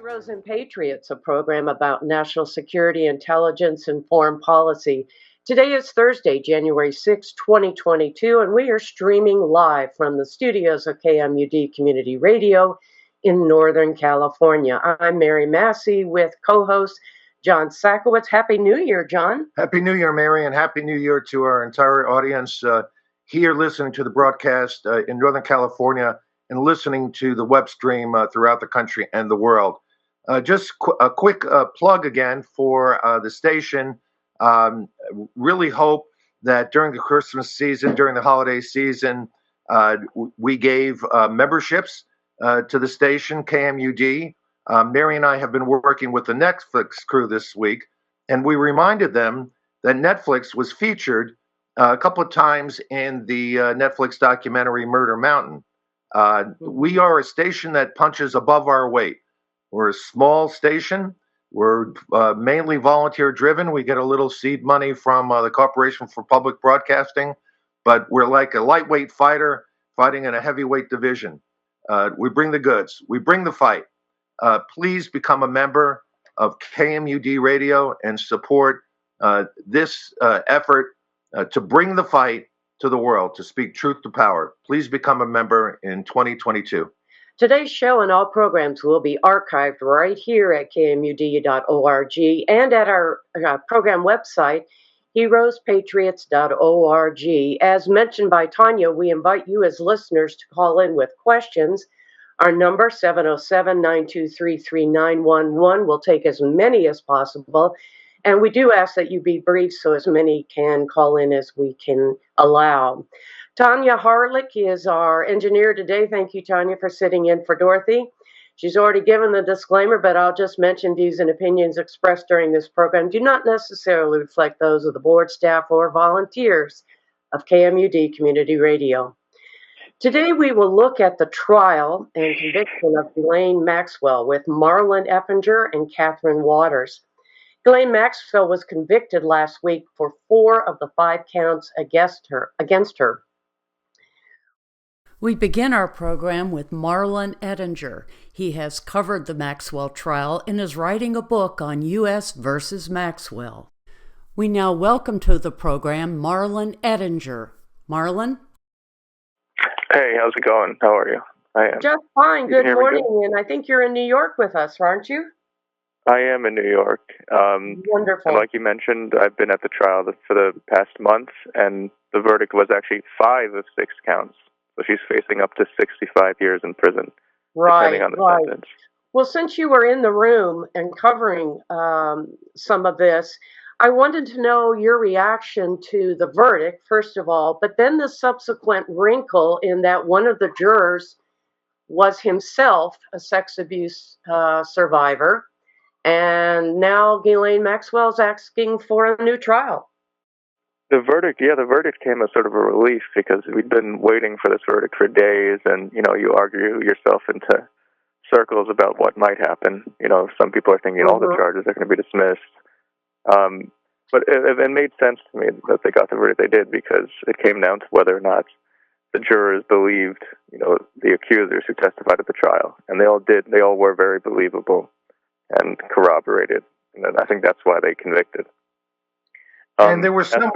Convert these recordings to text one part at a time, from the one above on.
Heroes and Patriots, a program about national security, intelligence, and foreign policy. Today is Thursday, January 6, 2022, and we are streaming live from the studios of KMUD Community Radio in Northern California. I'm Mary Massey with co-host John SAKOWICZ. Happy New Year, John. Happy New Year, Mary, and Happy New Year to our entire audience here listening to the broadcast in Northern California and listening to the web stream throughout the country and the world. Just a quick plug again for the station. Really hope that during the Christmas season, during the holiday season, we gave memberships to the station, KMUD. Mary and I have been working with the Netflix crew this week, and we reminded them that Netflix was featured a couple of times in the Netflix documentary Murder Mountain. We are a station that punches above our weight. We're a small station. We're mainly volunteer driven. We get a little seed money from the Corporation for Public Broadcasting, but we're like a lightweight fighter fighting in a heavyweight division. We bring the goods. We bring the fight. Please become a member of KMUD Radio and support this effort to bring the fight to the world, to speak truth to power. Please become a member in 2022. Today's show and all programs will be archived right here at kmud.org and at our program website, heroespatriots.org. As mentioned by Tanya, we invite you as listeners to call in with questions. Our number, 707-923-3911, will take as many as possible. And we do ask that you be brief so as many can call in as we can allow. Tanya Harlick is our engineer today. Thank you, Tanya, for sitting in for Dorothy. She's already given the disclaimer, but I'll just mention views and opinions expressed during this program do not necessarily reflect those of the board, staff, or volunteers of KMUD Community Radio. Today we will look at the trial and conviction of Ghislane Maxwell with Marlon Ettinger and Catherine Waters. Ghislane Maxwell was convicted last week for 4 of the 5 counts against her. We begin our program with Marlon Ettinger. He has covered the Maxwell trial and is writing a book on U.S. versus Maxwell. We now welcome to the program Marlon Ettinger. Marlon? Hey, how's it going? How are you? I am. Just fine. Good morning. And I think you're in New York with us, aren't you? I am in New York. Wonderful. And like you mentioned, I've been at the trial for the past month, and the verdict was actually 5 of 6 counts. So she's facing up to 65 years in prison, depending on the sentence. Well, since you were in the room and covering some of this, I wanted to know your reaction to the verdict, first of all, but then the subsequent wrinkle in that one of the jurors was himself a sex abuse survivor, and now Ghislane Maxwell's asking for a new trial. The verdict came as sort of a relief because we'd been waiting for this verdict for days, and, you argue yourself into circles about what might happen. Some people are thinking all the charges are going to be dismissed. But it made sense to me that they got the verdict they did because it came down to whether or not the jurors believed, the accusers who testified at the trial. And they all did. They all were very believable and corroborated. And I think that's why they convicted. And there were some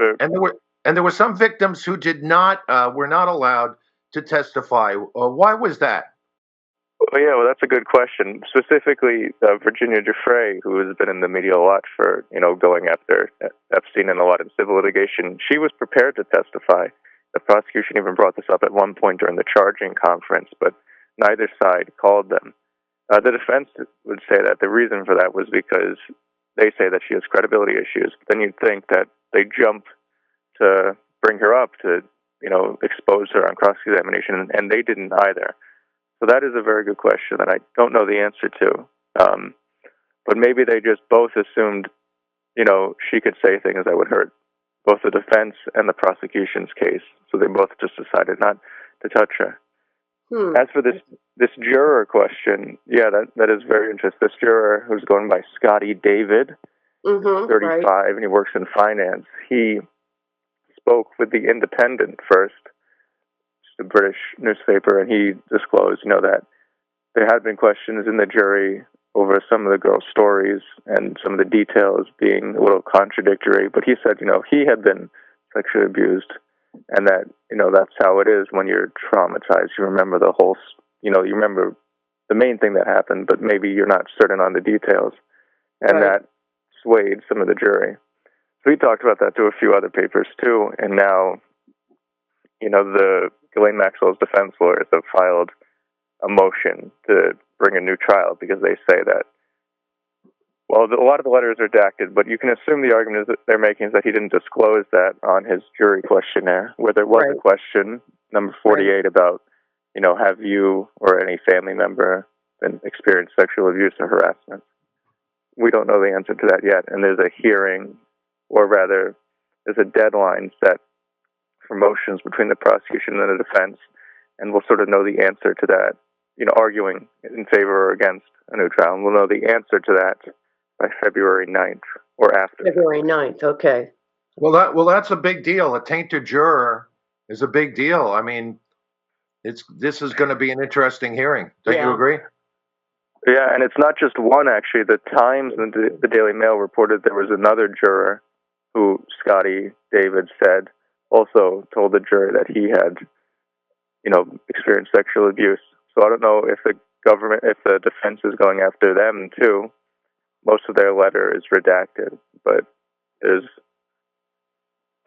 victims who were not allowed to testify. Why was that? Well, that's a good question. Specifically, Virginia Giuffre, who has been in the media a lot for, going after Epstein and a lot of civil litigation, she was prepared to testify. The prosecution even brought this up at one point during the charging conference, but neither side called them. The defense would say that the reason for that was because they say that she has credibility issues. But then you'd think that they jump to bring her up to, expose her on cross-examination, and they didn't either. So that is a very good question that I don't know the answer to. But maybe they just both assumed, she could say things that would hurt both the defense and the prosecution's case. So they both just decided not to touch her. As for this juror question, that is very interesting. This juror who's going by Scotty David, 35, right, and he works in finance. He spoke with The Independent first, the British newspaper, and he disclosed, that there had been questions in the jury over some of the girls' stories and some of the details being a little contradictory. But he said, he had been sexually abused, and that, that's how it is when you're traumatized. You remember the whole, you remember the main thing that happened, but maybe you're not certain on the details. And Right. that swayed some of the jury. So he talked about that to a few other papers too. And now, the Ghislane Maxwell's defense lawyers have filed a motion to bring a new trial because they say that, well, a lot of the letter is redacted, but you can assume the argument that they're making is that he didn't disclose that on his jury questionnaire, where there was Right. a question, number 48, about, have you or any family member been experienced sexual abuse or harassment? We don't know the answer to that yet, and there's a hearing, or rather, there's a deadline set for motions between the prosecution and the defense, and we'll sort of know the answer to that, arguing in favor or against a new trial, and we'll know the answer to that by February 9th or after. February 9th, okay. Well, that's a big deal. A tainted juror is a big deal. I mean, this is going to be an interesting hearing. Don't you agree? Yeah, and it's not just one, actually. The Times and the Daily Mail reported there was another juror who, Scotty David said, also told the jury that he had, experienced sexual abuse. So I don't know if if the defense is going after them too. Most of their letter is redacted, but there's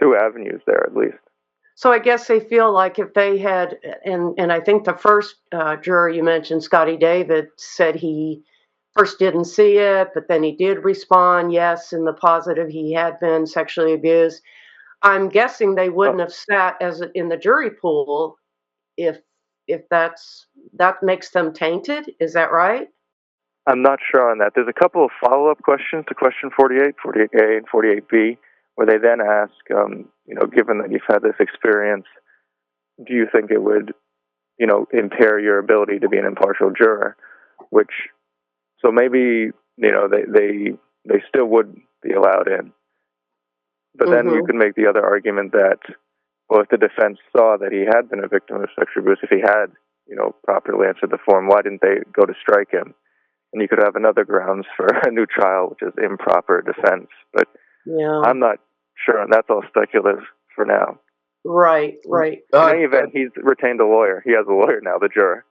two avenues there at least. So I guess they feel like if they had, and I think the first juror you mentioned, Scotty David, said he first didn't see it, but then he did respond, yes, in the positive, he had been sexually abused. I'm guessing they wouldn't have sat as in the jury pool if that makes them tainted. Is that right? I'm not sure on that. There's a couple of follow-up questions to question 48, 48A and 48B, where they then ask, given that you've had this experience, do you think it would, impair your ability to be an impartial juror? So maybe, they still would be allowed in. But then you could make the other argument that, well, if the defense saw that he had been a victim of sexual abuse, if he had, properly answered the form, why didn't they go to strike him? And you could have another grounds for a new trial, which is improper defense. But I'm not sure, and that's all speculative for now. Right. In any event, he's retained a lawyer. He has a lawyer now, the juror.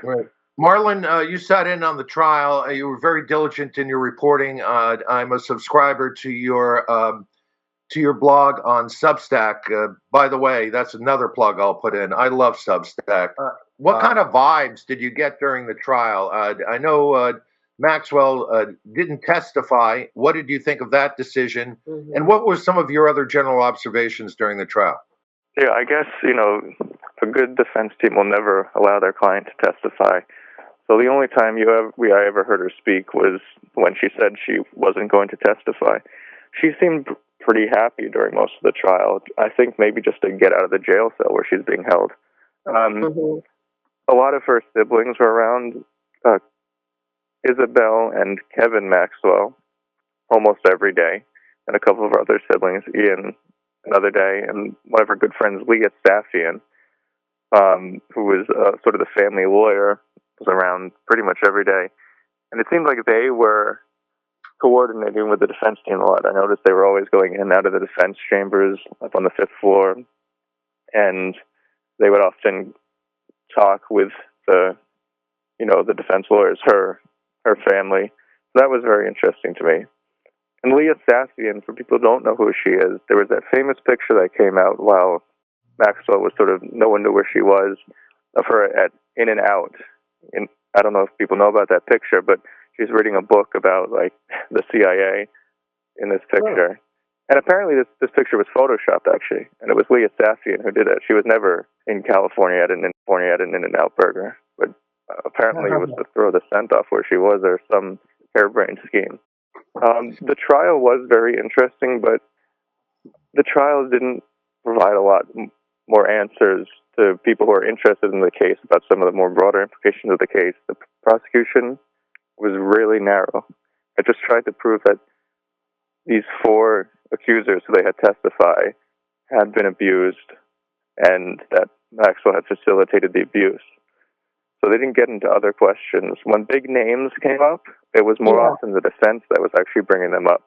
Right. Marlon, you sat in on the trial. You were very diligent in your reporting. I'm a subscriber to your blog on Substack. By the way, that's another plug I'll put in. I love Substack. What kind of vibes did you get during the trial? I know Maxwell didn't testify. What did you think of that decision? And what were some of your other general observations during the trial? Yeah, I guess, a good defense team will never allow their client to testify. So the only time I ever heard her speak was when she said she wasn't going to testify. She seemed pretty happy during most of the trial. I think maybe just to get out of the jail cell where she's being held. A lot of her siblings were around, Isabel and Kevin Maxwell, almost every day, and a couple of her other siblings, Ian, another day, and one of her good friends, Leah Safian, who was sort of the family lawyer, was around pretty much every day. And it seemed like they were coordinating with the defense team a lot. I noticed they were always going in and out of the defense chambers up on the 5th floor, and they would often talk with the defense lawyers, her family. So that was very interesting to me. And Leah Safian, for people who don't know who she is, there was that famous picture that came out while Maxwell was no one knew where she was, of her at In and Out. And I don't know if people know about that picture, but she's reading a book about, the CIA in this picture. And apparently this picture was photoshopped, actually, and it was Leah Safian who did it. She was never in California at an In-N-Out burger, but apparently it was to throw the scent off where she was, or some harebrained scheme. The trial was very interesting, but the trial didn't provide a lot more answers to people who are interested in the case about some of the more broader implications of the case. The prosecution was really narrow. I just tried to prove that these 4 accusers who they had testified had been abused, and that Maxwell had facilitated the abuse. So they didn't get into other questions. When big names came up, it was more often the defense that was actually bringing them up.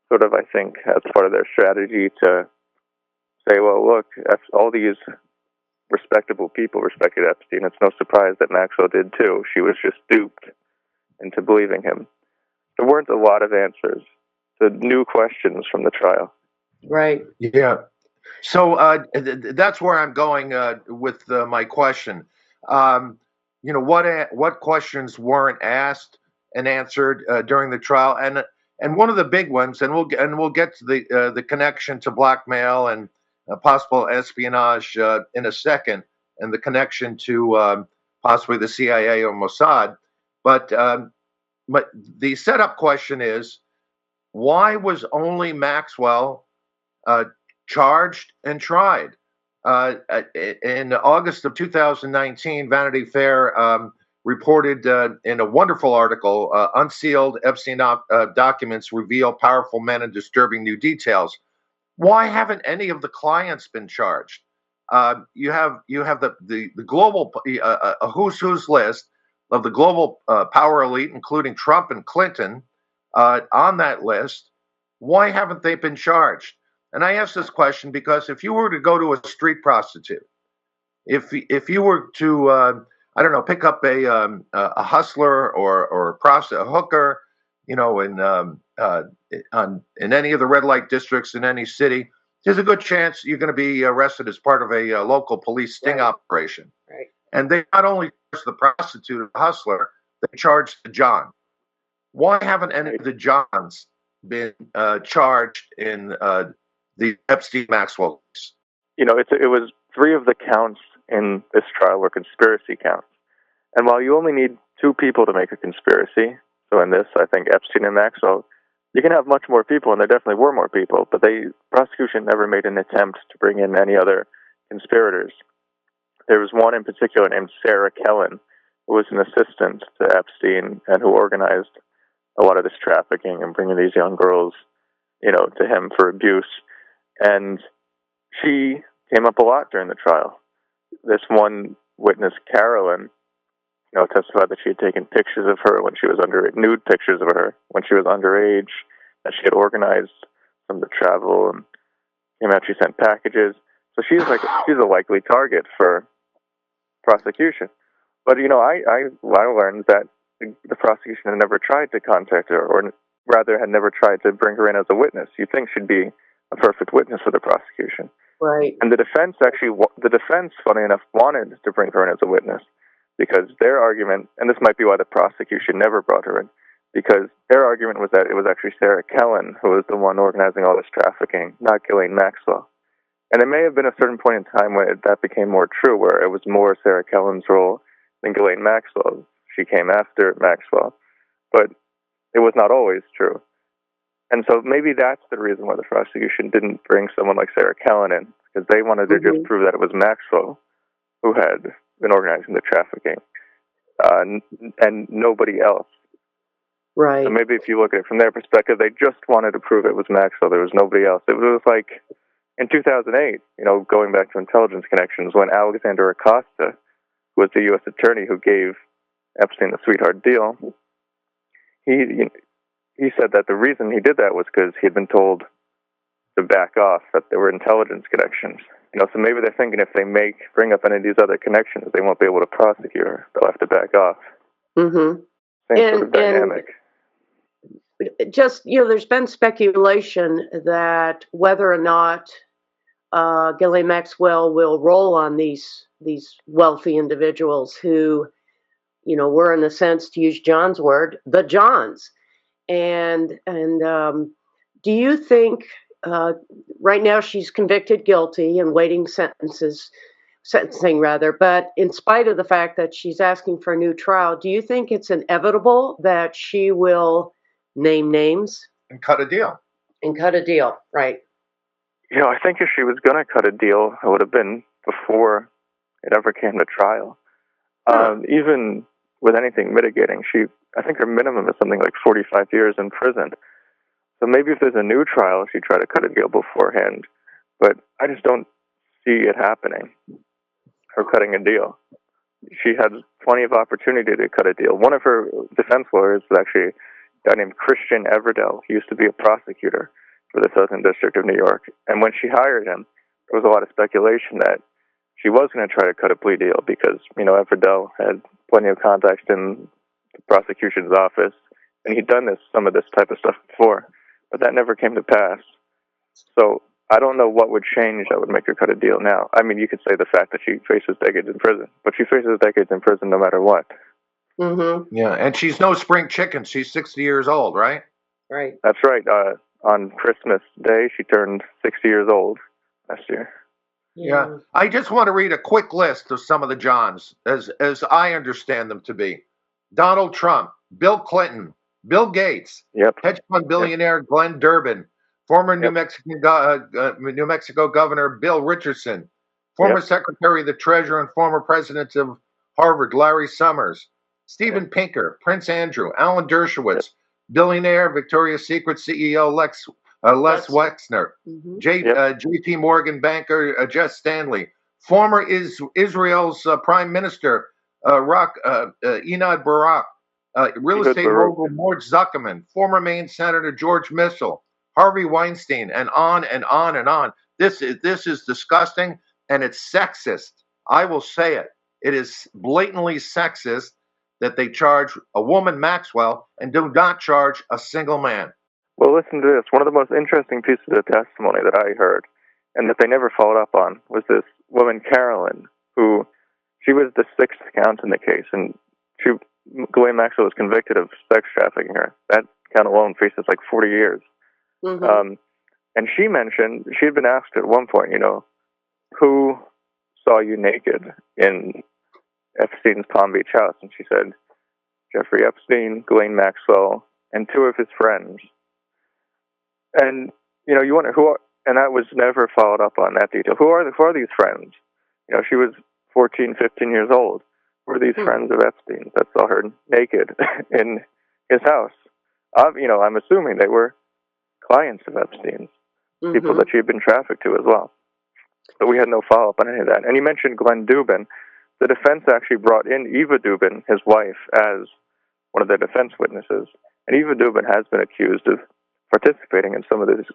Sort of, I think, as part of their strategy to say, well, look, all these respectable people respected Epstein. It's no surprise that Maxwell did too. She was just duped into believing him. There weren't a lot of answers to new questions from the trial. Right. Yeah. So that's where I'm going with my question. What questions weren't asked and answered during the trial, and one of the big ones, and we'll get to the connection to blackmail and possible espionage in a second, and the connection to possibly the CIA or Mossad. But the setup question is, why was only Maxwell charged and tried? In August of 2019, Vanity Fair reported in a wonderful article, unsealed Epstein documents reveal powerful men and disturbing new details. Why haven't any of the clients been charged? You have the global a who's list of the global power elite, including Trump and Clinton, on that list. Why haven't they been charged? And I ask this question because if you were to go to a street prostitute, if you were to I don't know, pick up a hustler or a hooker, in any of the red light districts in any city, there's a good chance you're going to be arrested as part of a local police sting operation. Right. And they not only charge the prostitute or the hustler, they charge the John. Why haven't any of the Johns been charged in the Epstein-Maxwell case? It was 3 of the counts in this trial were conspiracy counts. And while you only need 2 people to make a conspiracy, so in this, I think Epstein and Maxwell, you can have much more people, and there definitely were more people, but the prosecution never made an attempt to bring in any other conspirators. There was one in particular named Sarah Kellen, who was an assistant to Epstein and who organized a lot of this trafficking and bringing these young girls, to him for abuse. And she came up a lot during the trial. This one witness, Carolyn, testified that she had taken pictures of her when she was nude pictures of her when she was underage, that she had organized some of the travel, and came out she sent packages. So she's a likely target for prosecution. But I learned that the prosecution had never tried to contact her, or rather had never tried to bring her in as a witness. You'd think she'd be a perfect witness for the prosecution. Right. And the defense, funny enough, wanted to bring her in as a witness, because their argument, and this might be why the prosecution never brought her in, because their argument was that it was actually Sarah Kellen who was the one organizing all this trafficking, not Ghislane Maxwell. And there may have been a certain point in time where that became more true, where it was more Sarah Kellen's role than Ghislane Maxwell. She came after Maxwell. But it was not always true. And so maybe that's the reason why the prosecution didn't bring someone like Sarah Kellen in, because they wanted to just prove that it was Maxwell who had been organizing the trafficking, and nobody else. Right. So maybe if you look at it from their perspective, they just wanted to prove it was Maxwell. There was nobody else. It was like in 2008, going back to intelligence connections, when Alexander Acosta was the U.S. attorney who gave Epstein the sweetheart deal. He said that the reason he did that was because he had been told to back off, that there were intelligence connections. So maybe they're thinking if they bring up any of these other connections, they won't be able to prosecute her. They'll have to back off. Mm-hmm. Same sort of dynamic. Just, there's been speculation that whether or not Ghislane Maxwell will roll on these wealthy individuals who, were, in a sense, to use John's word, the Johns. And do you think right now she's convicted guilty and waiting sentencing, but in spite of the fact that she's asking for a new trial, do you think it's inevitable that she will name names and cut a deal? Right. I think if she was going to cut a deal, it would have been before it ever came to trial. Even with anything mitigating, I think her minimum is something like 45 years in prison. So maybe if there's a new trial, she'd try to cut a deal beforehand. But I just don't see it happening, her cutting a deal. she had plenty of opportunity to cut a deal. One of her defense lawyers was actually a guy named Christian Everdell. He used to be a prosecutor for the Southern District of New York. And when she hired him, there was a lot of speculation that she was going to try to cut a plea deal because, Everdell had plenty of contacts in the prosecution's office, and he'd done some of this type of stuff before. But that never came to pass. So I don't know what would change that would make her cut a deal now. I mean, you could say the fact that she faces decades in prison, but she faces decades in prison no matter what. Mm-hmm. Yeah, and she's no spring chicken. She's 60 years old, right? Right. That's right. On Christmas Day, she turned 60 years old last year. Yeah. I just want to read a quick list of some of the Johns, as I understand them to be. Donald Trump, Bill Clinton, Bill Gates, hedge fund billionaire Glenn Durbin, former New Mexico Governor Bill Richardson, former Secretary of the Treasury and former President of Harvard Larry Summers, Steven Pinker, Prince Andrew, Alan Dershowitz, billionaire Victoria's Secret CEO Les Wexner, J.P. Morgan banker Jess Stanley, former Israel's Prime Minister Enad Barak, real estate mogul Mort Zuckerman, former Maine Senator George Mitchell, Harvey Weinstein, and on and on and on. This is disgusting, and it's sexist. I will say it. It is blatantly sexist that they charge a woman Maxwell and do not charge a single man. Well, listen to this. One of the most interesting pieces of testimony that I heard, and that they never followed up on, was this woman, Carolyn, who, she was the sixth count in the case, and Ghislane Maxwell was convicted of sex trafficking her. That count alone faces like 40 years. Mm-hmm. And she mentioned, she had been asked at one point, who saw you naked in Epstein's Palm Beach house? And she said, Jeffrey Epstein, Ghislane Maxwell, and two of his friends. And, you wonder who are, and that was never followed up on that detail. Who are these friends? She was 14, 15 years old. Who are these friends of Epstein that saw her naked in his house? I'm assuming they were clients of Epstein's, people that she had been trafficked to as well. But we had no follow-up on any of that. And you mentioned Glenn Dubin. The defense actually brought in Eva Dubin, his wife, as one of their defense witnesses. And Eva Dubin has been accused of participating in some of this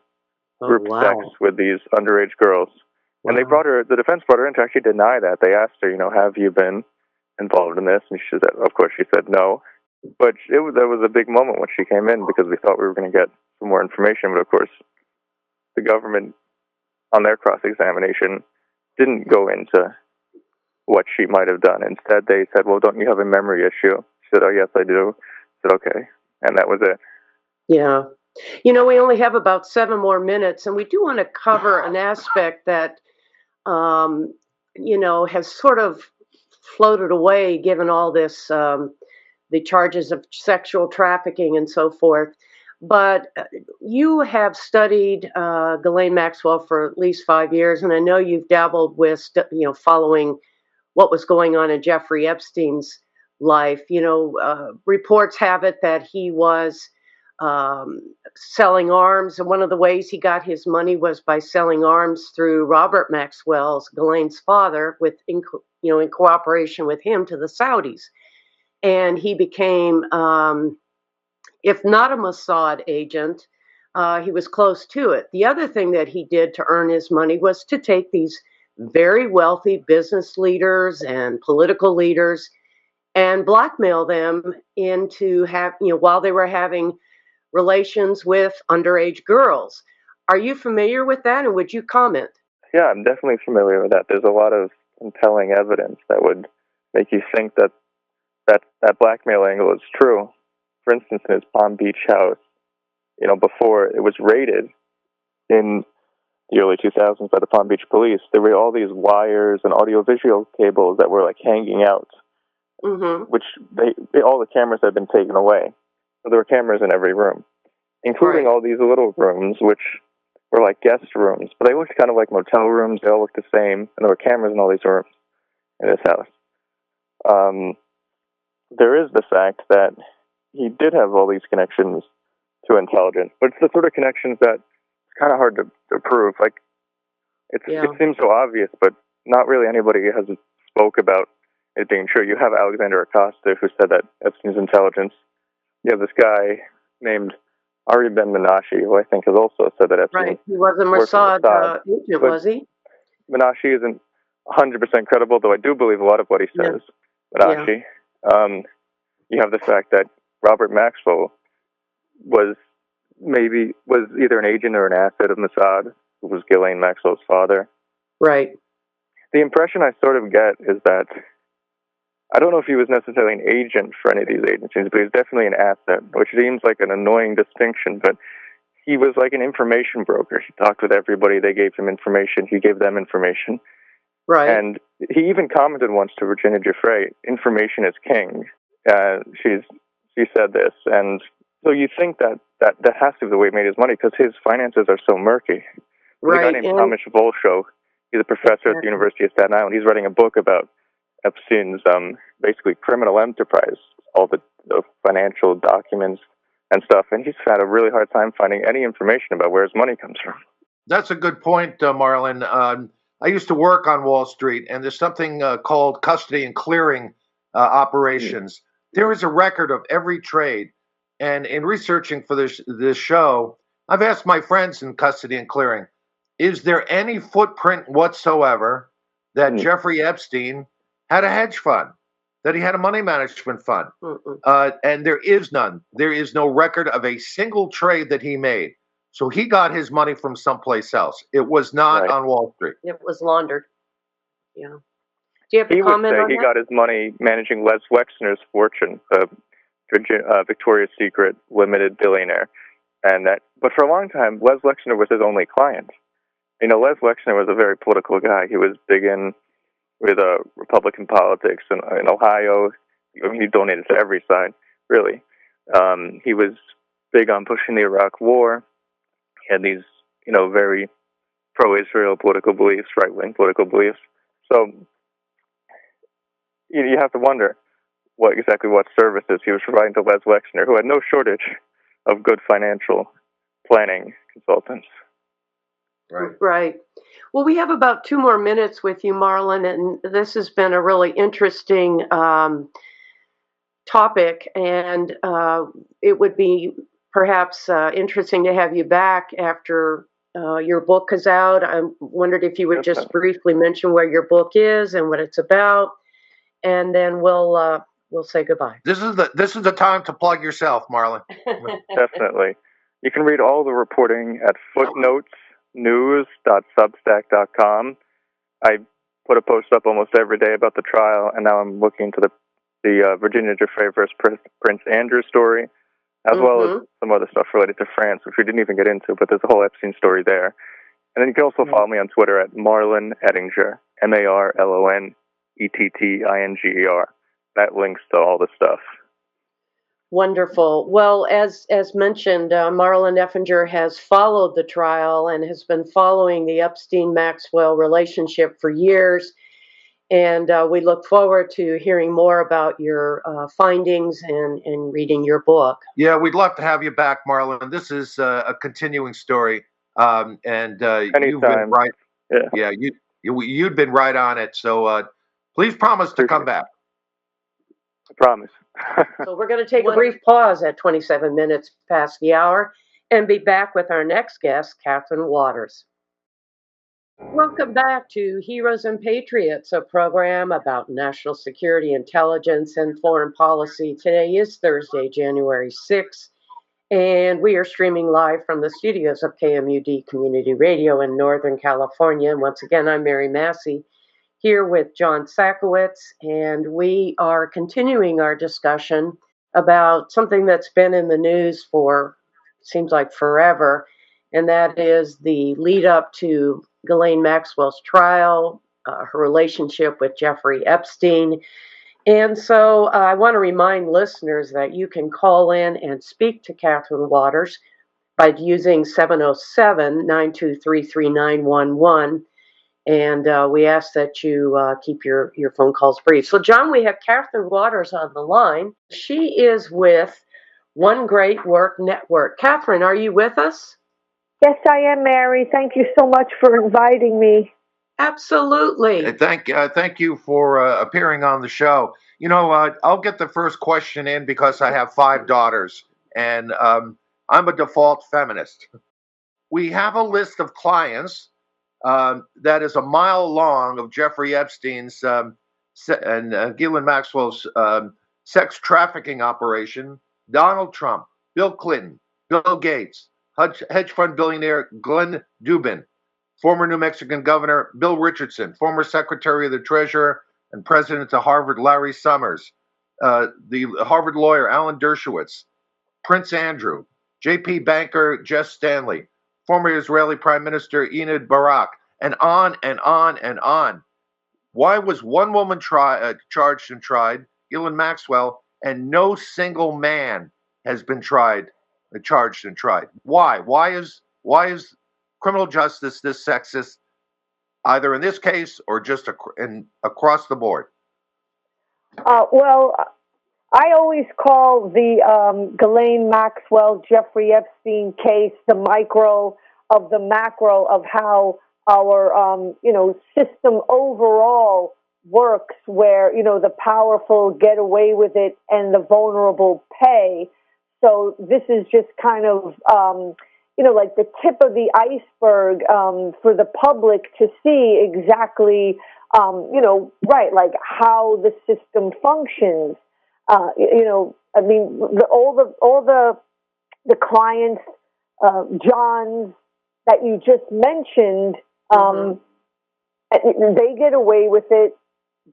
group sex with these underage girls. And the defense brought her in to actually deny that. They asked her, have you been involved in this? And she said, of course, she said no. But that was a big moment when she came in because we thought we were going to get some more information. But of course, the government, on their cross-examination, didn't go into what she might have done. Instead, they said, well, don't you have a memory issue? She said, oh, yes, I do. I said, okay. And that was it. Yeah. We only have about 7 more minutes, and we do want to cover an aspect that, has sort of floated away given all this, the charges of sexual trafficking and so forth. But you have studied Ghislane Maxwell for at least 5 years, and I know you've dabbled with, following what was going on in Jeffrey Epstein's life. Reports have it that he was selling arms, and one of the ways he got his money was by selling arms through Robert Maxwell's, Ghislane's father, in cooperation with him, to the Saudis. And he became, if not a Mossad agent, he was close to it. The other thing that he did to earn his money was to take these very wealthy business leaders and political leaders and blackmail them into while they were having relations with underage girls. Are you familiar with that, and would you comment? Yeah, I'm definitely familiar with that. There's a lot of compelling evidence that would make you think that blackmail angle is true. For instance, in his Palm Beach house, before it was raided in the early 2000s by the Palm Beach police, there were all these wires and audiovisual cables that were like hanging out, which all the cameras had been taken away. So there were cameras in every room, including all these little rooms, which were like guest rooms, but they looked kind of like motel rooms. They all looked the same, and there were cameras in all these rooms in this house. There is the fact that he did have all these connections to intelligence, but it's the sort of connections that it's kind of hard to prove. Like, it seems so obvious, but not really anybody has spoke about it being true. You have Alexander Acosta, who said that Epstein's intelligence. You have this guy named Ari Ben Menashe, who I think has also said that Epstein. Right. He was a worked for Mossad agent, but was he? Menashe isn't 100% credible, though I do believe a lot of what he says. Menashe. You have the fact that Robert Maxwell was either an agent or an asset of Mossad, who was Ghislane Maxwell's father. Right. The impression I sort of get is that I don't know if he was necessarily an agent for any of these agencies, but he was definitely an asset, which seems like an annoying distinction, but he was like an information broker. He talked with everybody. They gave him information. He gave them information. Right. And he even commented once to Virginia Giuffre, information is king. She said this. And so you think that has to be the way he made his money, because his finances are so murky. There's a guy named Thomas Volshow. He's a professor at the University of Staten Island. He's writing a book about Epstein's basically criminal enterprise, all the financial documents and stuff, and he's had a really hard time finding any information about where his money comes from. That's a good point, Marlon. I used to work on Wall Street, and there's something called custody and clearing operations. There is a record of every trade, and in researching for this show, I've asked my friends in custody and clearing, is there any footprint whatsoever that Jeffrey Epstein had a hedge fund, that he had a money management fund? And there is none. There is no record of a single trade that he made. So he got his money from someplace else. It was not on Wall Street. It was laundered. Yeah. Do you have a comment on that? He got his money managing Les Wexner's fortune, Victoria's Secret limited billionaire. But for a long time, Les Wexner was his only client. You know, Les Wexner was a very political guy. He was big with Republican politics in Ohio. I mean, he donated to every side, really. He was big on pushing the Iraq War. He had these, very pro-Israel political beliefs, right-wing political beliefs. So you have to wonder what services he was providing to Les Wexner, who had no shortage of good financial planning consultants. Right. Well, we have about 2 more minutes with you, Marlon, and this has been a really interesting topic, and it would be perhaps interesting to have you back after your book is out. I wondered if you would just briefly mention where your book is and what it's about, and then we'll say goodbye. This is the time to plug yourself, Marlon. Definitely. You can read all the reporting at footnotesnews.substack.com. I put a post up almost every day about the trial, and now I'm looking into the Virginia Giuffre versus Prince Andrew story, as well as some other stuff related to France, which we didn't even get into, but there's a whole Epstein story there. And then you can also follow me on Twitter at Marlon Ettinger, MarlonEttinger. That links to all the stuff. Wonderful. Well, as mentioned, Marlon Ettinger has followed the trial and has been following the Epstein-Maxwell relationship for years. And we look forward to hearing more about your findings and reading your book. Yeah, we'd love to have you back, Marlon. This is a continuing story. And you've been right. Yeah, you'd been right on it. So please promise to come back. I promise. So we're going to take a brief pause at 27 minutes past the hour and be back with our next guest, Catherine Waters. Welcome back to Heroes and Patriots, a program about national security, intelligence, and foreign policy. Today is Thursday, January 6th, and we are streaming live from the studios of KMUD Community Radio in Northern California. And once again, I'm Mary Massey, here with John SAKOWICZ, and we are continuing our discussion about something that's been in the news for, seems like forever, and that is the lead up to Ghislane Maxwell's trial, her relationship with Jeffrey Epstein. And so I want to remind listeners that you can call in and speak to Catherine Waters by using 707-923-3911. And we ask that you keep your phone calls brief. So, John, we have Catherine Waters on the line. She is with One Great Work Network. Catherine, are you with us? Yes, I am, Mary. Thank you so much for inviting me. Absolutely. Thank you for appearing on the show. I'll get the first question in because I have 5 daughters, and I'm a default feminist. We have a list of clients that is a mile long of Jeffrey Epstein's and Ghislane Maxwell's sex trafficking operation, Donald Trump, Bill Clinton, Bill Gates, hedge fund billionaire Glenn Dubin, former New Mexican Governor Bill Richardson, former Secretary of the Treasurer and President of Harvard Larry Summers, the Harvard lawyer Alan Dershowitz, Prince Andrew, J.P. banker Jess Stanley, former Israeli Prime Minister Ehud Barak, and on and on and on. Why was one woman charged and tried, Ghislane Maxwell, and no single man has been charged and tried? Why? Why is criminal justice this sexist, either in this case or just across the board? Well, I always call the Ghislane Maxwell, Jeffrey Epstein case the micro of the macro of how our, system overall works, where, the powerful get away with it and the vulnerable pay. So this is just kind of, like the tip of the iceberg for the public to see exactly, right, like how the system functions. I mean, all the clients, Johns that you just mentioned, they get away with it.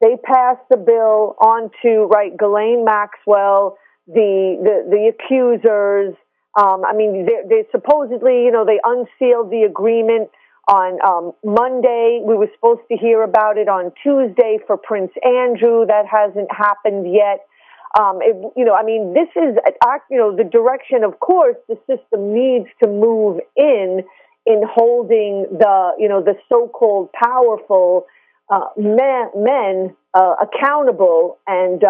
They pass the bill on to, right, Ghislane Maxwell, the accusers. I mean, they supposedly, they unsealed the agreement on Monday. We were supposed to hear about it on Tuesday for Prince Andrew. That hasn't happened yet. I mean, this is, the direction, of course, the system needs to move in holding the so-called powerful men accountable. And,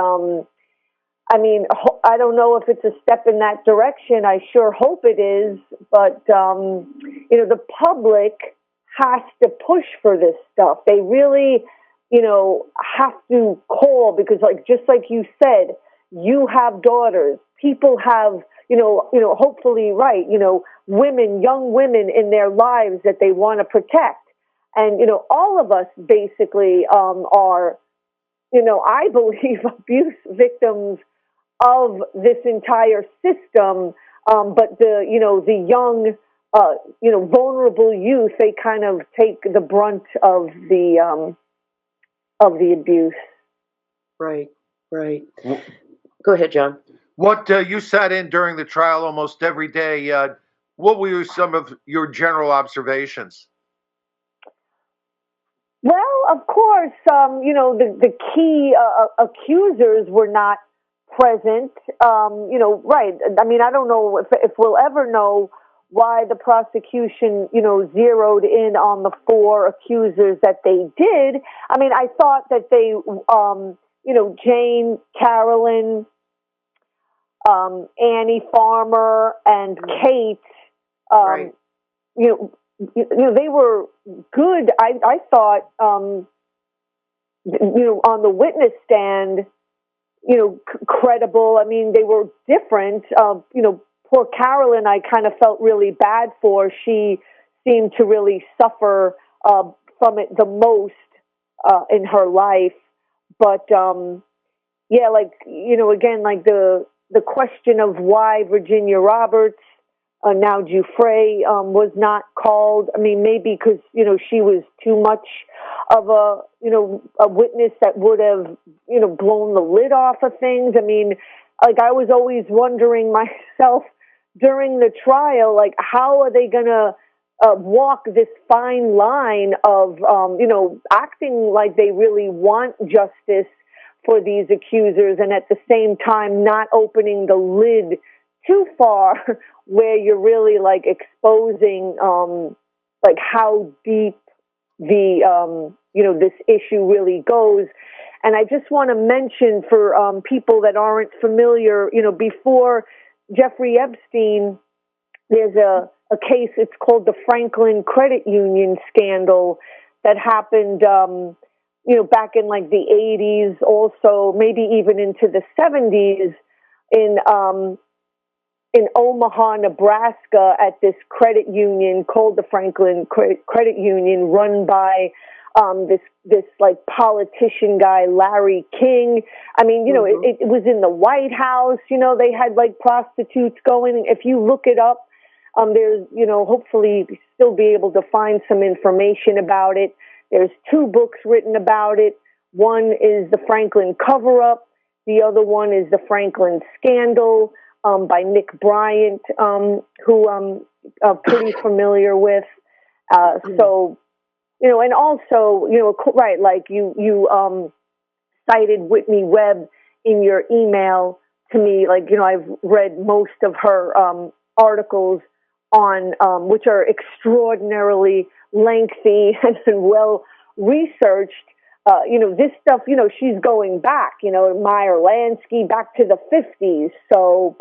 I mean, I don't know if it's a step in that direction. I sure hope it is. But, the public has to push for this stuff. They really, have to call because, just like you said, you have daughters. People have, hopefully, right, young women in their lives that they want to protect. And, all of us basically are, I believe, abuse victims of this entire system. But the young, vulnerable youth, they kind of take the brunt of the abuse. Right. Go ahead, John. What you sat in during the trial almost every day. What were some of your general observations? Well, of course, the key accusers were not present. Right. I mean, I don't know if we'll ever know why the prosecution, zeroed in on the 4 accusers that they did. I mean, I thought that they, Jane, Carolyn, Annie Farmer, and Kate, Right. they were good. I thought, on the witness stand, credible. I mean, they were different. Poor Carolyn, I kind of felt really bad for. She seemed to really suffer from it the most in her life. But yeah, again, the question of why Virginia Roberts, now Giuffre, was not called. I mean, maybe because, she was too much of a witness that would have, blown the lid off of things. I mean, I was always wondering myself during the trial, how are they going to walk this fine line of, acting like they really want justice for these accusers and at the same time not opening the lid too far where you're really exposing how deep the this issue really goes. And I just want to mention for people that aren't familiar, before Jeffrey Epstein, there's a case, it's called the Franklin Credit Union scandal that happened, back in like the 80s, also maybe even into the 70s in Omaha, Nebraska, at this credit union called the Franklin Credit Union, run by this like politician guy, Larry King. I mean, it was in the White House. They had like prostitutes going. If you look it up, there's, hopefully still be able to find some information about it. There's 2 books written about it. One is The Franklin Cover-Up. The other one is The Franklin Scandal, by Nick Bryant, who I'm pretty familiar with. So, and also, right, like you cited Whitney Webb in your email to me. Like, I've read most of her articles on, which are extraordinarily lengthy and well researched. This stuff, she's going back, Meyer Lansky, back to the 50s. So,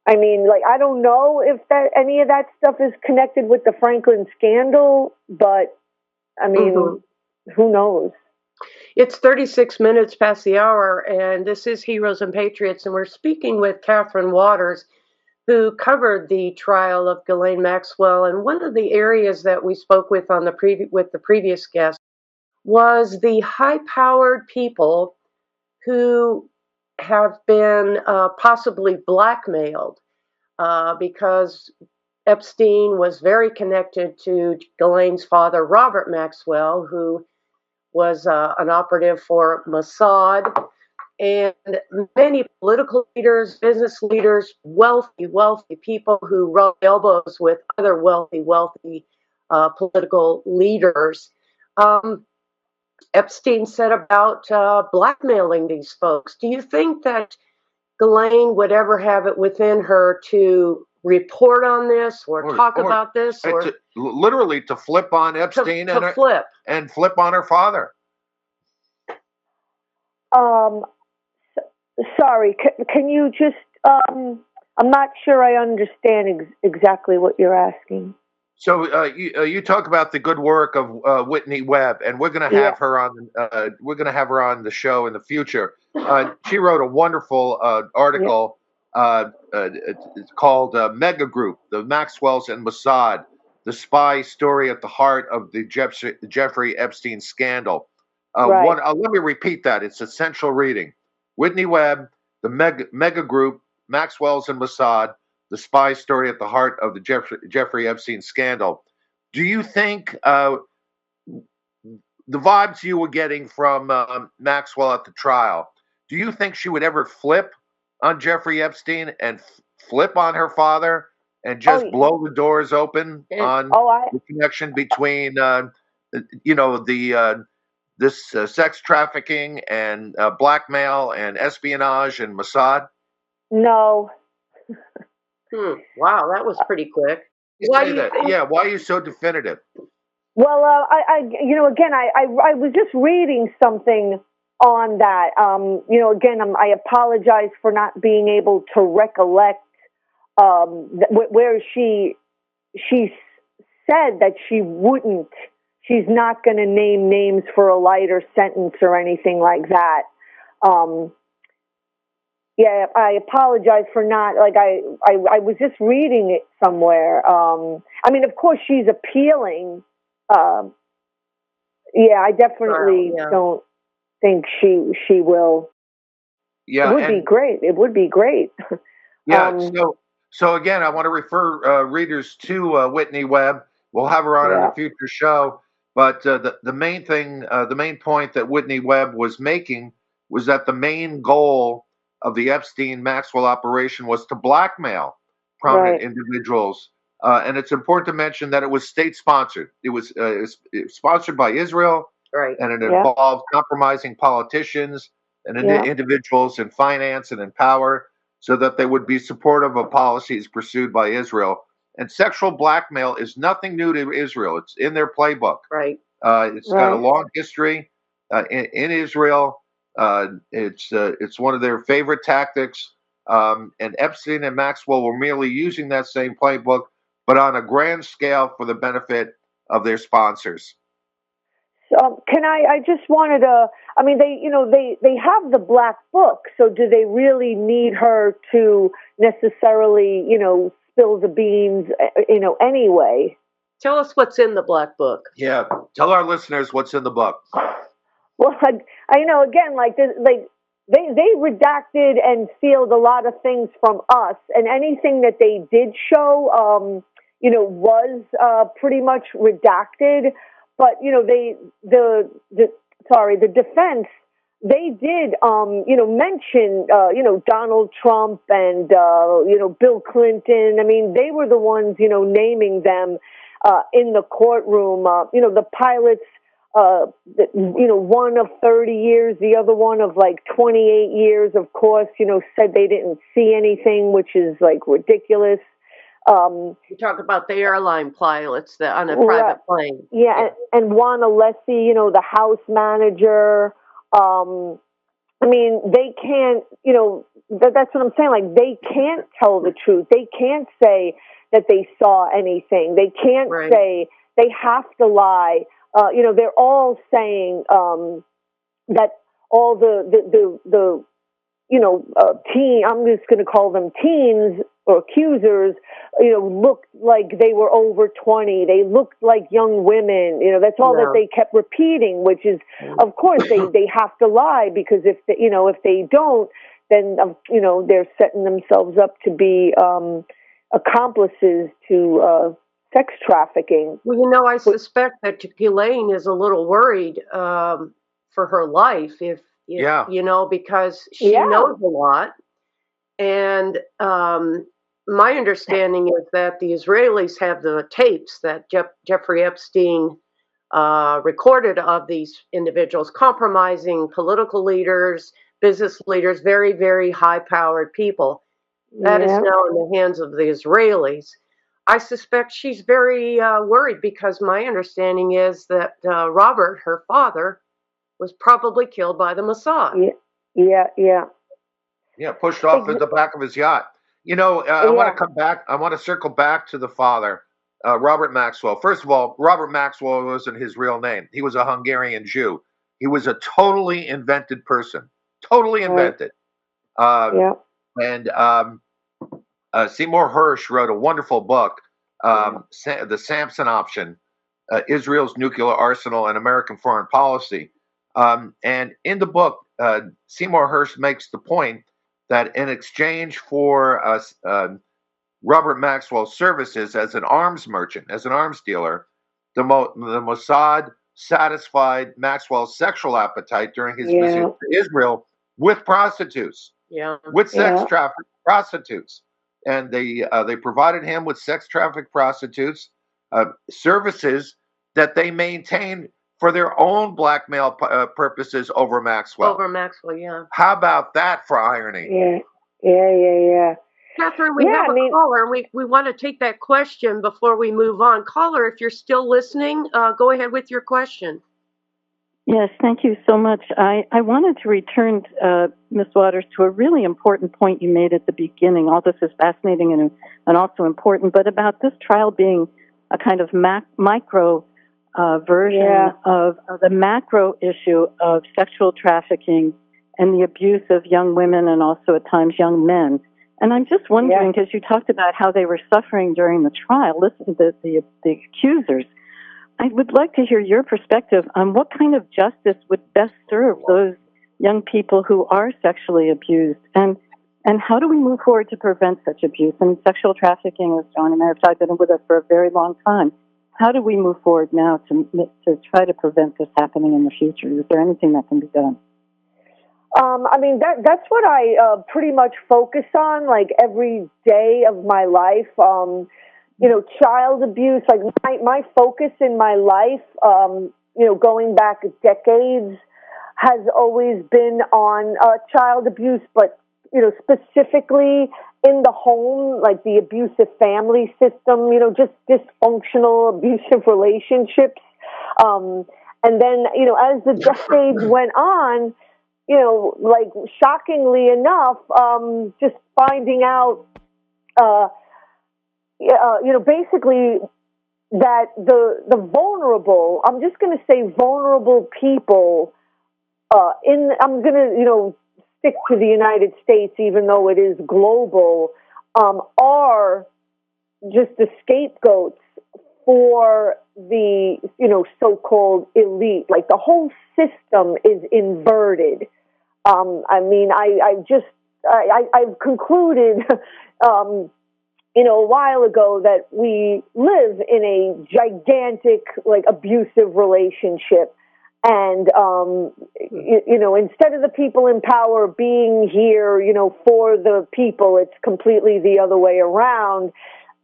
I mean, like, I don't know if any of that stuff is connected with the Franklin scandal, but I mean, who knows? It's 36 minutes past the hour, and this is Heroes and Patriots, and we're speaking with Catherine Waters, who covered the trial of Ghislane Maxwell. And one of the areas that we spoke with on with the previous guest was the high-powered people who have been possibly blackmailed because Epstein was very connected to Ghislane's father, Robert Maxwell, who was an operative for Mossad, and many political leaders, business leaders, wealthy people who rubbed elbows with other wealthy political leaders. Epstein set about blackmailing these folks. Do you think that Ghislane would ever have it within her to report on this or talk about this? Or literally to flip on Epstein and flip on her father? Sorry, can you just, I'm not sure I understand exactly what you're asking. So you talk about the good work of Whitney Webb, and we're going to have her on. We're going to have her on the show in the future. She wrote a wonderful article. It's called "Mega Group: The Maxwells and Mossad: The Spy Story at the Heart of the Jeffrey Epstein Scandal." Let me repeat that. It's essential reading. Whitney Webb, the Mega Group, Maxwell's and Mossad, the spy story at the heart of the Jeffrey Epstein scandal. Do you think the vibes you were getting from Maxwell at the trial, do you think she would ever flip on Jeffrey Epstein and flip on her father and just blow the doors open on the connection between, this sex trafficking and blackmail and espionage and Mossad? No. Wow, that was pretty quick. Why are you so definitive? Well, I was just reading something on that. I apologize for not being able to recollect where she said that she's not going to name names for a lighter sentence or anything like that. I apologize for not, I was just reading it somewhere. Of course she's appealing. I definitely don't think she will. Yeah. It would be great. Yeah. So again, I want to refer readers to Whitney Webb. We'll have her on in a future show. But the main thing, the main point that Whitney Webb was making was that the main goal of the Epstein-Maxwell operation was to blackmail prominent individuals. And it's important to mention that it was state-sponsored. It was sponsored by Israel, and it involved compromising politicians and individuals in finance and in power so that they would be supportive of policies pursued by Israel. And sexual blackmail is nothing new to Israel. It's in their playbook. It's got a long history in Israel. It's one of their favorite tactics. And Epstein and Maxwell were merely using that same playbook, but on a grand scale for the benefit of their sponsors. So, I just wanted to, I mean, they have the black book, so do they really need her to necessarily, spill the beans, anyway? Tell us what's in the black book. Yeah, tell our listeners what's in the book. Well, again, they redacted and sealed a lot of things from us, and anything that they did show, was pretty much redacted. But the defense, they did mention Donald Trump and Bill Clinton. I mean, they were the ones naming them in the courtroom. The pilots. One of 30 years, the other one of 28 years, of course, said they didn't see anything, which is ridiculous. You talk about the airline pilots that on a private plane. Yeah, and Juan Alessi, the house manager. I mean, they can't, that's what I'm saying. They can't tell the truth. They can't say that they saw anything. They can't say, they have to lie. They're all saying that all the teen, I'm just going to call them teens or accusers, looked like they were over 20. They looked like young women. That's all that they kept repeating, which is, of course, they have to lie, because if they don't, then they're setting themselves up to be accomplices to sex trafficking. Well, I suspect that Ghislane is a little worried for her life, if because she knows a lot. And my understanding is that the Israelis have the tapes that Jeffrey Epstein recorded of these individuals compromising political leaders, business leaders, very, very high-powered people. That is now in the hands of the Israelis. I suspect she's very worried, because my understanding is that Robert, her father, was probably killed by the Mossad. Yeah, pushed off in the back of his yacht. I want to come back. I want to circle back to the father, Robert Maxwell. First of all, Robert Maxwell wasn't his real name. He was a Hungarian Jew. He was a totally invented person. Totally invented. And Seymour Hersh wrote a wonderful book, The Samson Option, Israel's Nuclear Arsenal and American Foreign Policy. And in the book, Seymour Hersh makes the point that in exchange for Robert Maxwell's services as an arms merchant, as an arms dealer, the Mossad satisfied Maxwell's sexual appetite during his visit to Israel with prostitutes, with sex trafficked prostitutes. And they provided him with sex trafficked prostitutes, services that they maintained for their own blackmail purposes over Maxwell. Over Maxwell, yeah. How about that for irony? Yeah. Catherine, we have a caller, and we want to take that question before we move on. Caller, if you're still listening, go ahead with your question. Yes, thank you so much. I wanted to return, Ms. Waters, to a really important point you made at the beginning. All this is fascinating and also important, but about this trial being a kind of micro version of the macro issue of sexual trafficking and the abuse of young women and also at times young men. And I'm just wondering, because you talked about how they were suffering during the trial, listen to the accusers. I would like to hear your perspective on what kind of justice would best serve those young people who are sexually abused, and how do we move forward to prevent such abuse? And sexual trafficking, as John and I have talked about with us for a very long time. How do we move forward now to try to prevent this happening in the future? Is there anything that can be done? I mean, that's what I pretty much focus on, every day of my life. Child abuse, my focus in my life, going back decades, has always been on child abuse, but, specifically in the home, the abusive family system, just dysfunctional, abusive relationships. And then, as the decades went on, shockingly enough, just finding out, basically that the vulnerable, I'm just going to say vulnerable people, I'm going to, stick to the United States, even though it is global, are just the scapegoats for the, so-called elite. Like the whole system is inverted. I've concluded, a while ago that we live in a gigantic, like, abusive relationship. And, instead of the people in power being here, for the people, it's completely the other way around.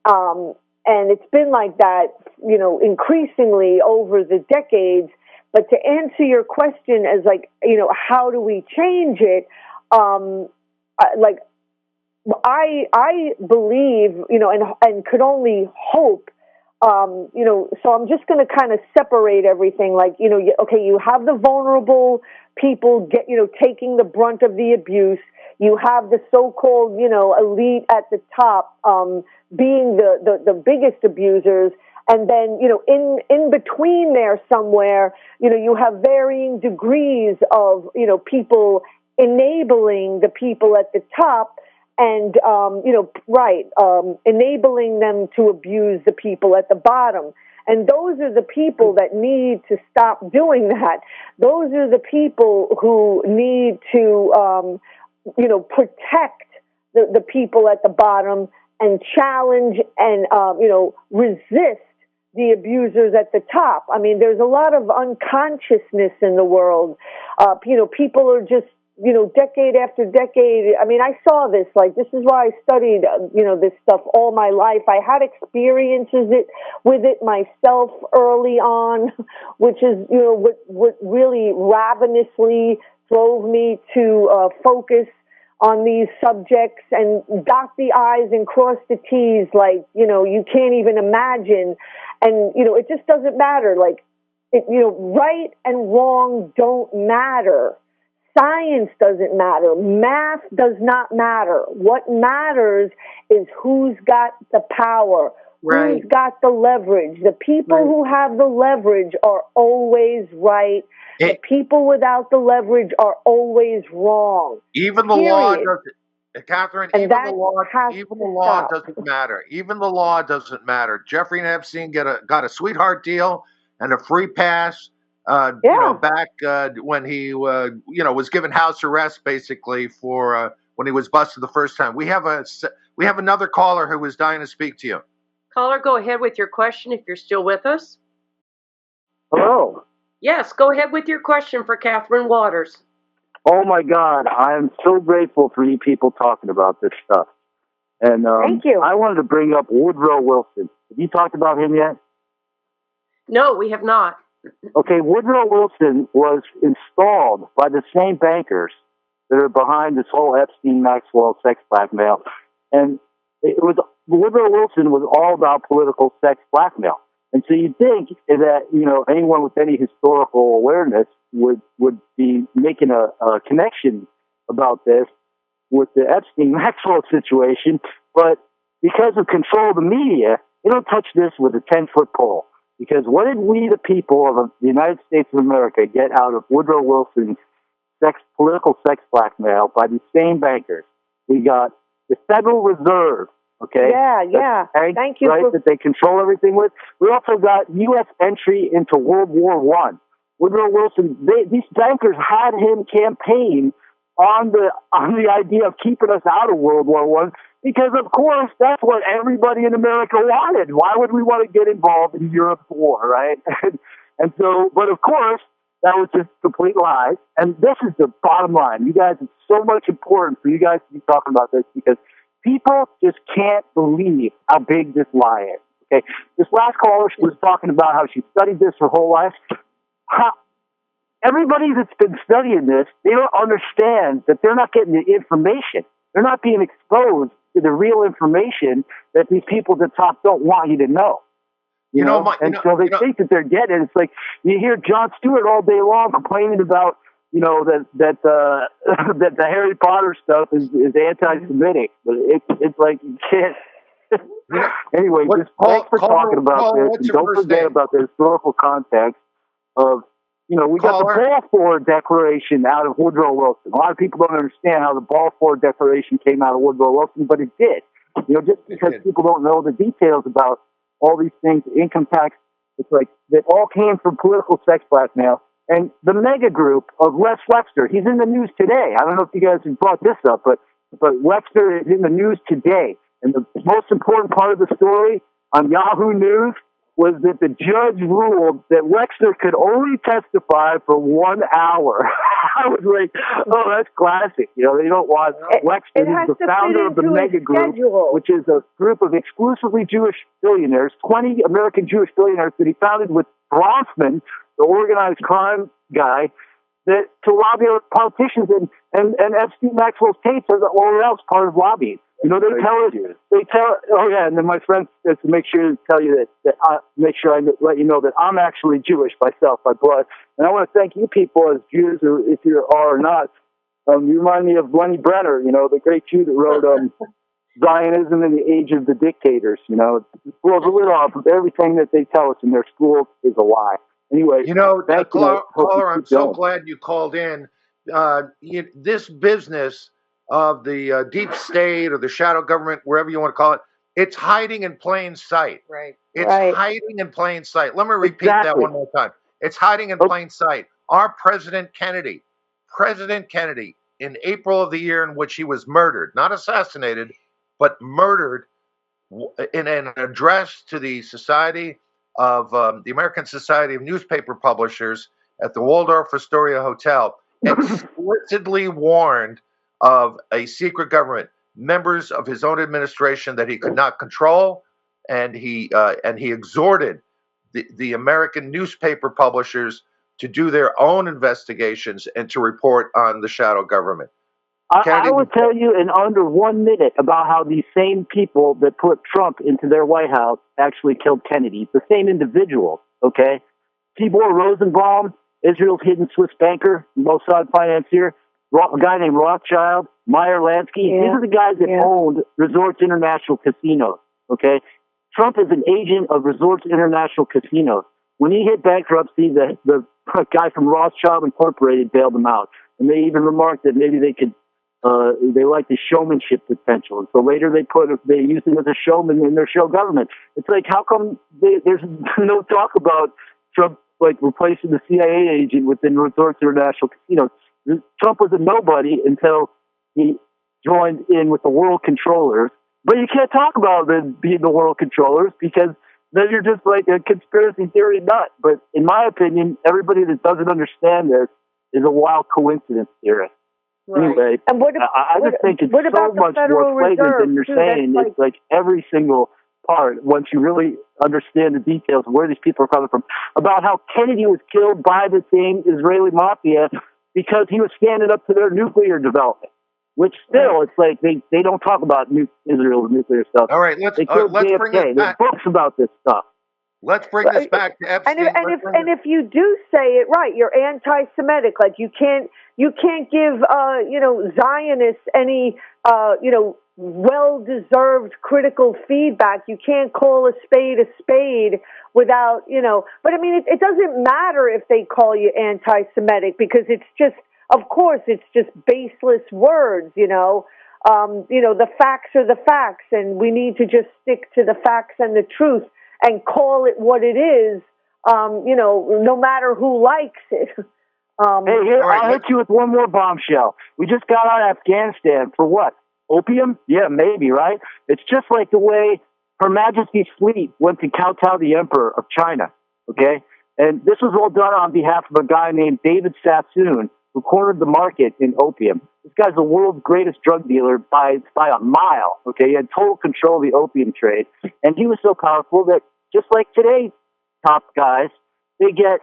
And it's been like that, increasingly over the decades. But to answer your question as like, how do we change it? I believe, and could only hope, so I'm just going to kind of separate everything. Like, you have the vulnerable people taking the brunt of the abuse. You have the so-called, elite at the top, being the biggest abusers. And then, in between there somewhere, you have varying degrees of, people enabling the people at the top and, enabling them to abuse the people at the bottom. And those are the people that need to stop doing that. Those are the people who need to, protect the people at the bottom and challenge and, resist the abusers at the top. I mean, there's a lot of unconsciousness in the world. People are just, decade after decade. I mean, I saw this, like, this is why I studied, this stuff all my life. I had experiences with it myself early on, which is, what really ravenously drove me to focus on these subjects and dot the I's and cross the T's, like, you can't even imagine. And, it just doesn't matter. Like, right and wrong don't matter. Science doesn't matter. Math does not matter. What matters is who's got the power, Right. who's got the leverage. The people who have the leverage are always right. The people without the leverage are always wrong. Even the law doesn't, Catherine, And even the law stop. doesn't matter. Even the law doesn't matter. Jeffrey Epstein got a sweetheart deal and a free pass. Back when he, was given house arrest basically for when he was busted the first time. We have another caller who is dying to speak to you. Caller, go ahead with your question if you're still with us. Hello. Yes, go ahead with your question for Catherine Waters. Oh my God, I'm so grateful for you people talking about this stuff. And Thank you. I wanted to bring up Woodrow Wilson. Have you talked about him yet? No, we have not. Okay, Woodrow Wilson was installed by the same bankers that are behind this whole Epstein-Maxwell sex blackmail. And Woodrow Wilson was all about political sex blackmail. And so you'd think that, anyone with any historical awareness would be making a connection about this with the Epstein-Maxwell situation. But because of control of the media, they don't touch this with a 10-foot pole. Because what did we, the people of the United States of America, get out of Woodrow Wilson's political sex blackmail by these same bankers? We got the Federal Reserve, okay? Yeah. Thank you. Right, that they control everything with. We also got U.S. entry into World War I. Woodrow Wilson, these bankers had him campaign on the idea of keeping us out of World War I. Because, of course, that's what everybody in America wanted. Why would we want to get involved in Europe's war, right? And so, but of course, that was just complete lies. And this is the bottom line. You guys, it's so much important for you guys to be talking about this because people just can't believe how big this lie is. Okay, this last caller was talking about how she studied this her whole life. Everybody that's been studying this, they don't understand that they're not getting the information. They're not being exposed to the real information that these people at the top don't want you to know. So they think that they're getting it. It's like you hear Jon Stewart all day long complaining about, that the Harry Potter stuff is anti-Semitic, but it's like you can't. Anyway, just thanks for talking about this, what's and your don't first forget name? about the historical context of, we got the Caller? Balfour Declaration out of Woodrow Wilson. A lot of people don't understand how the Balfour Declaration came out of Woodrow Wilson, but it did. Just because people don't know the details about all these things, income tax, it's like that all came from political sex blackmail. And the mega group of Les Wexner, he's in the news today. I don't know if you guys have brought this up, but Wexner is in the news today. And the most important part of the story on Yahoo News was that the judge ruled that Wexner could only testify for 1 hour. I was like, oh, that's classic. They don't want Wexner, who's the founder of the mega group, which is a group of exclusively Jewish billionaires, 20 American Jewish billionaires that he founded with Bronfman, the organized crime guy, that to lobby politicians, and Epstein Maxwell's tapes are all else part of lobbying. They tell, and then my friend says to make sure to tell you that make sure I let you know that I'm actually Jewish myself by blood. And I want to thank you people as Jews, or if you are or not. You remind me of Lenny Brenner, the great Jew that wrote Zionism in the Age of the Dictators. It blows a lid off of everything that they tell us in their schools is a lie. Anyway, caller, I'm so glad you called in. This business of the deep state or the shadow government, wherever you want to call it, it's hiding in plain sight. Right. It's hiding in plain sight. Let me repeat that one more time. It's hiding in plain sight. Our President Kennedy, in April of the year in which he was murdered, not assassinated, but murdered, in an address to the Society of the American Society of Newspaper Publishers at the Waldorf Astoria Hotel, explicitly warned of a secret government, members of his own administration that he could not control, and he exhorted the American newspaper publishers to do their own investigations and to report on the shadow government. I will tell you in under 1 minute about how these same people that put Trump into their White House actually killed Kennedy. The same individuals, okay? Tibor Rosenbaum, Israel's hidden Swiss banker, Mossad financier, a guy named Rothschild, Meyer Lansky. These are the guys that owned Resorts International Casinos, okay? Trump is an agent of Resorts International Casinos. When he hit bankruptcy, the guy from Rothschild Incorporated bailed him out. And they even remarked that maybe they could, they liked his showmanship potential. And so later they used him as a showman in their show government. It's like, how come there's no talk about Trump, replacing the CIA agent within Resorts International Casinos? Trump was a nobody until he joined in with the world controllers. But you can't talk about them being the world controllers because then you're just like a conspiracy theory nut. But in my opinion, everybody that doesn't understand this is a wild coincidence theorist. Right. Anyway, and I just think it's so much more flagrant than you're saying. It's like every single part, once you really understand the details of where these people are coming from, about how Kennedy was killed by the same Israeli mafia because he was standing up to their nuclear development. Which still, it's like they don't talk about Israel's nuclear stuff. All right, let's bring this back. There's books about this stuff. Let's bring this back to Epstein. And if you do say it right, you're anti-Semitic. Like you can't give Zionists any well-deserved critical feedback. You can't call a spade without But I mean, it doesn't matter if they call you anti-Semitic because it's just. Of course, it's just baseless words, the facts are the facts, and we need to just stick to the facts and the truth and call it what it is, no matter who likes it. I'll hit you with one more bombshell. We just got out of Afghanistan for what? Opium? Yeah, maybe, right? It's just like the way Her Majesty's fleet went to kowtow the Emperor of China, okay? And this was all done on behalf of a guy named David Sassoon, who cornered the market in opium. This guy's the world's greatest drug dealer by a mile, okay? He had total control of the opium trade. And he was so powerful that just like today's top guys, they get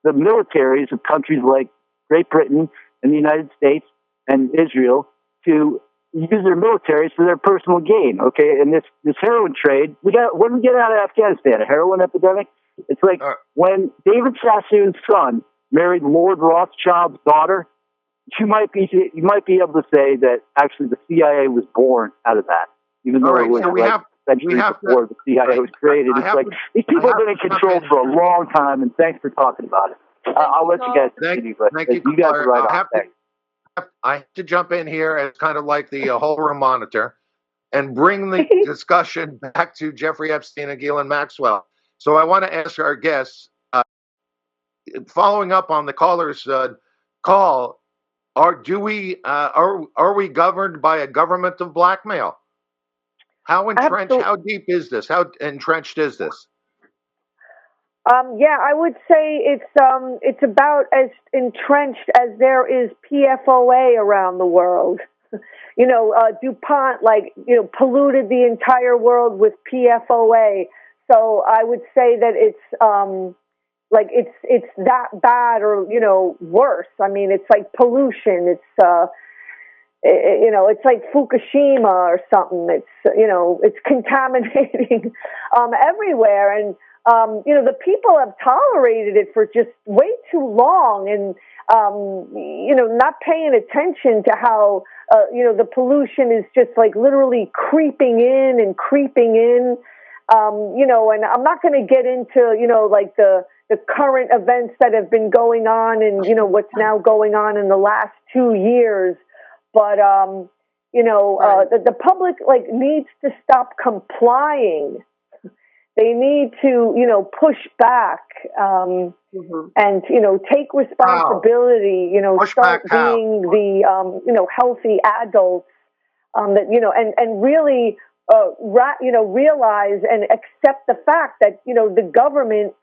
the militaries of countries like Great Britain and the United States and Israel to use their militaries for their personal gain, okay? And this heroin trade, when we get out of Afghanistan, a heroin epidemic, it's like when David Sassoon's son married Lord Rothschild's daughter, you might be able to say that actually the CIA was born out of that. Even though century before the CIA was created. It's like these people have been in control for a long time, and thanks for talking about it. I'll let you guys continue, but you guys are right on. I have to jump in here as kind of like the whole room monitor and bring the discussion back to Jeffrey Epstein and Ghislane Maxwell. So I want to ask our guests, following up on the caller's call, are we governed by a government of blackmail? How entrenched? How deep is this? How entrenched is this? Yeah, I would say it's about as entrenched as there is PFOA around the world. DuPont, polluted the entire world with PFOA. So I would say that it's that bad or, worse. I mean, it's like pollution. It's, it's like Fukushima or something. It's contaminating everywhere. And, the people have tolerated it for just way too long and, not paying attention to how, the pollution is just like literally creeping in. And I'm not going to get into, the current events that have been going on and, what's now going on in the last 2 years. But, the public needs to stop complying. They need to, push back, and, take responsibility, start being the, healthy adults, that, and really, realize and accept the fact that, the government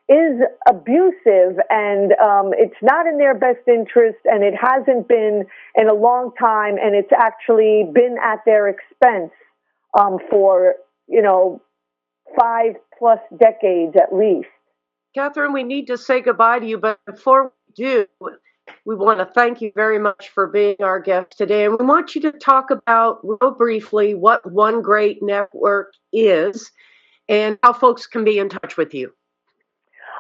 is abusive and it's not in their best interest and it hasn't been in a long time and it's actually been at their expense for, 5+ decades at least. Catherine, we need to say goodbye to you, but before we do, we want to thank you very much for being our guest today. And we want you to talk about, real briefly, what One Great Network is and how folks can be in touch with you.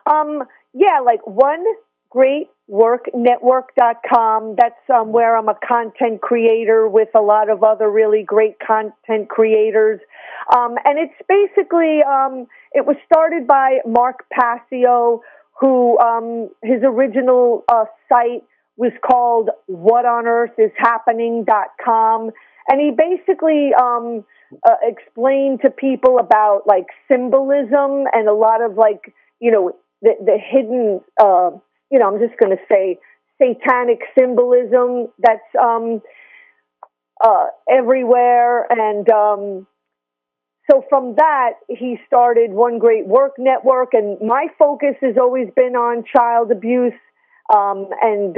OneGreatWorkNetwork.com. That's where I'm a content creator with a lot of other really great content creators. And it's basically, it was started by Mark Passio, who his original site was called whatonearthishappening.com. And he basically explained to people about symbolism and a lot of the hidden, I'm just going to say satanic symbolism that's everywhere. And so from that, he started One Great Work Network. And my focus has always been on child abuse and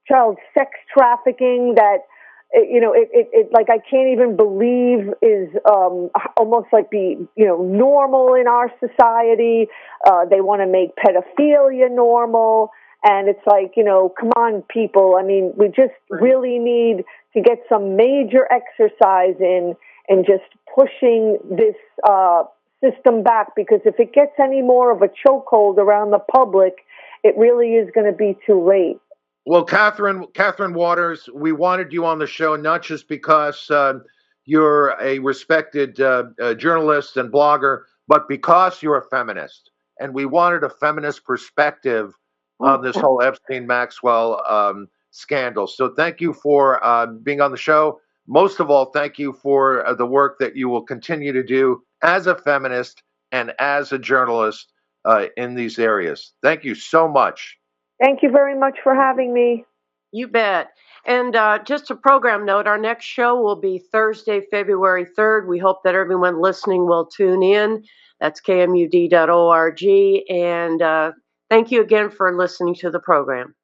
child sex trafficking that, I can't even believe is almost normal in our society. They want to make pedophilia normal. And it's come on, people. I mean, we just really need to get some major exercise in and just pushing this system back, because if it gets any more of a chokehold around the public, it really is going to be too late. Well, Catherine Waters, we wanted you on the show not just because you're a respected journalist and blogger, but because you're a feminist. And we wanted a feminist perspective on this whole Epstein-Maxwell scandal. So thank you for being on the show. Most of all, thank you for the work that you will continue to do as a feminist and as a journalist in these areas. Thank you so much. Thank you very much for having me. You bet. And just a program note, our next show will be Thursday, February 3rd. We hope that everyone listening will tune in. That's kmud.org. And thank you again for listening to the program.